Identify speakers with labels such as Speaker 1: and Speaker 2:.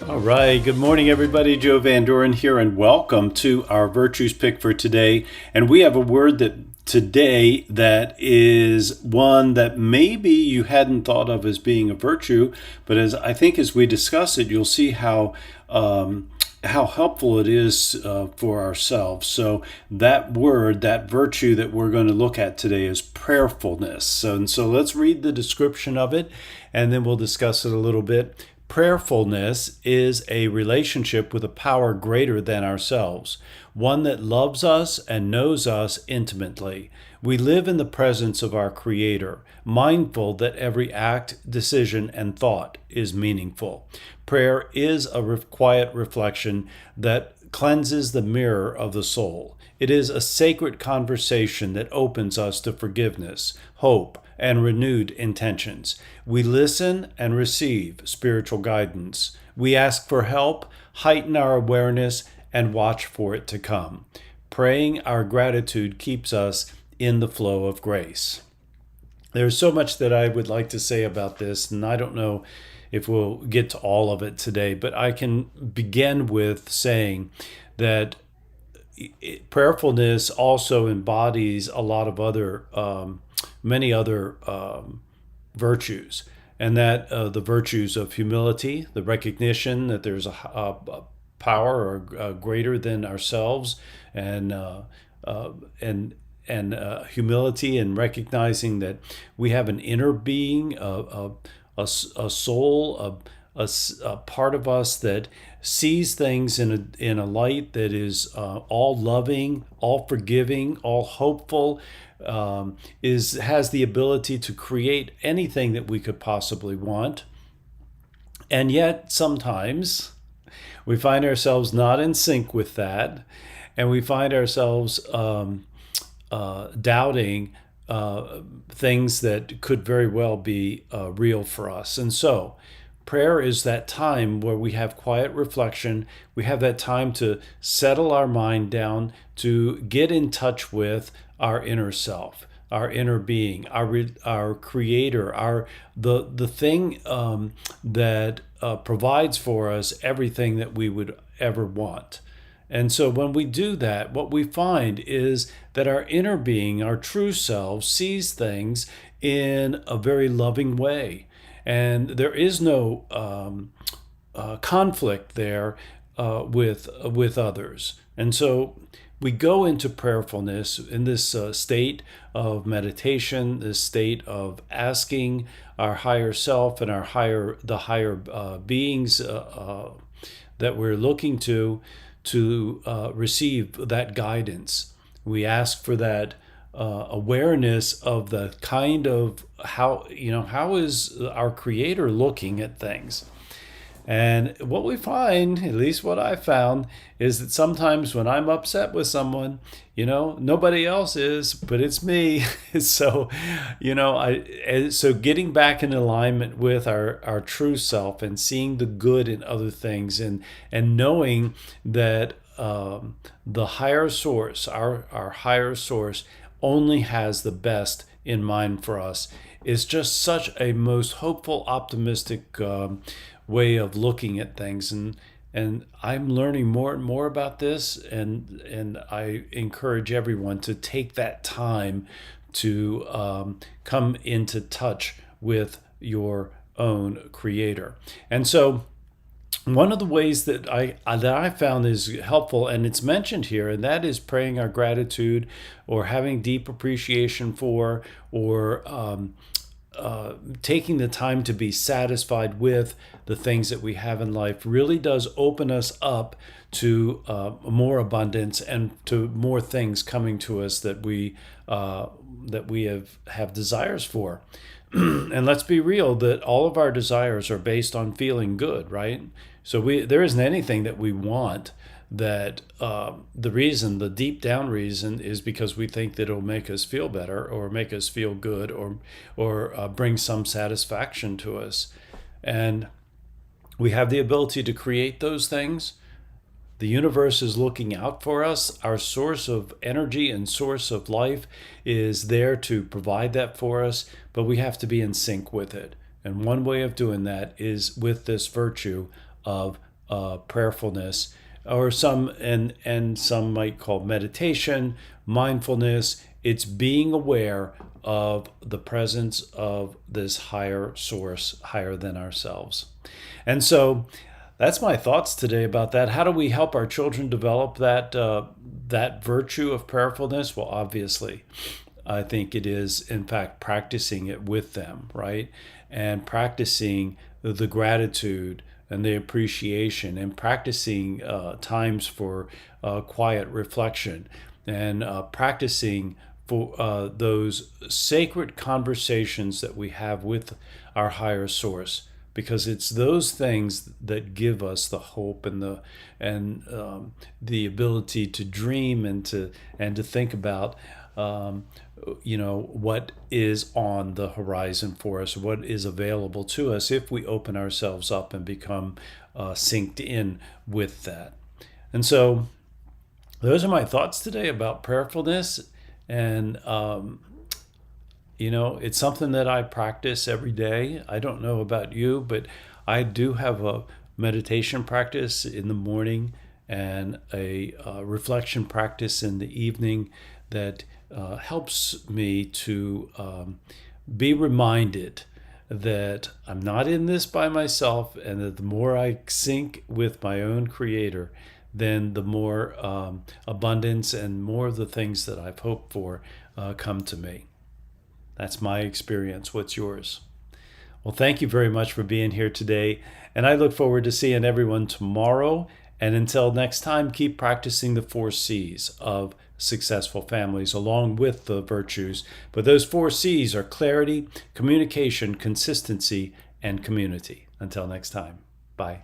Speaker 1: All right. Good morning, everybody. Joe Van Doren here, and welcome to our Virtues Pick for today. And we have a word that is one that maybe you hadn't thought of as being a virtue, but as we discuss it, you'll see how helpful it is for ourselves. So that word, that virtue that we're going to look at today is prayerfulness. And so let's read the description of it, and then we'll discuss it a little bit. Prayerfulness is a relationship with a power greater than ourselves, one that loves us and knows us intimately. We live in the presence of our Creator, mindful that every act, decision, and thought is meaningful. Prayer is a quiet reflection that cleanses the mirror of the soul. It is a sacred conversation that opens us to forgiveness, hope, and renewed intentions. We listen and receive spiritual guidance. We ask for help, heighten our awareness, and watch for it to come. Praying our gratitude keeps us in the flow of grace. There's so much that I would like to say about this, and I don't know if we'll get to all of it today, but I can begin with saying that prayerfulness also embodies a lot of many other virtues, and that the virtues of humility, the recognition that there's a power greater than ourselves, and humility, and recognizing that we have an inner being, a soul, a part of us that sees things in a light that is all loving, all forgiving, all hopeful, has the ability to create anything that we could possibly want. And yet sometimes we find ourselves not in sync with that, and we find ourselves doubting things that could very well be real for us. And so prayer is that time where we have quiet reflection. We have that time to settle our mind down, to get in touch with our inner self, our inner being, our Creator, the thing that provides for us everything that we would ever want. And so when we do that, what we find is that our inner being, our true self, sees things in a very loving way. And there is no conflict there with others. And so we go into prayerfulness in this state of meditation, this state of asking our higher self and the higher beings that we're looking to receive that guidance. We ask for that awareness of the kind of how is our Creator looking at things. And what we find, at least what I found, is that sometimes when I'm upset with someone, nobody else is, but it's me. So, so getting back in alignment with our true self and seeing the good in other things, and knowing that the higher source, our higher source, only has the best in mind for us, is just such a most hopeful, optimistic way of looking at things. And I'm learning more and more about this, and I encourage everyone to take that time to come into touch with your own Creator. And so one of the ways that I found is helpful, and it's mentioned here, and that is praying our gratitude, or having deep appreciation for, or taking the time to be satisfied with the things that we have in life, really does open us up to more abundance and to more things coming to us that we have desires for. And let's be real, that all of our desires are based on feeling good, right? So there isn't anything that we want that the deep down reason is because we think that it'll make us feel better, or make us feel good, or bring some satisfaction to us. And we have the ability to create those things. The universe is looking out for us. Our source of energy and source of life is there to provide that for us, but we have to be in sync with it. And one way of doing that is with this virtue of prayerfulness, or some might call meditation, mindfulness. It's being aware of the presence of this higher source, higher than ourselves. And so that's my thoughts today about that. How do we help our children develop that virtue of prayerfulness? Well, obviously, I think it is, in fact, practicing it with them, right? And practicing the gratitude and the appreciation, and practicing times for quiet reflection, and practicing for those sacred conversations that we have with our higher source, because it's those things that give us the hope and the ability to dream and to think about what is on the horizon for us, what is available to us if we open ourselves up and become synced in with that. And so those are my thoughts today about prayerfulness. And it's something that I practice every day. I don't know about you, but I do have a meditation practice in the morning and a reflection practice in the evening that helps me to be reminded that I'm not in this by myself, and that the more I sync with my own Creator, then the more abundance and more of the things that I've hoped for come to me. That's my experience. What's yours? Well, thank you very much for being here today, and I look forward to seeing everyone tomorrow. And until next time, keep practicing the 4 C's of successful families along with the virtues. But those 4 C's are clarity, communication, consistency, and community. Until next time, bye.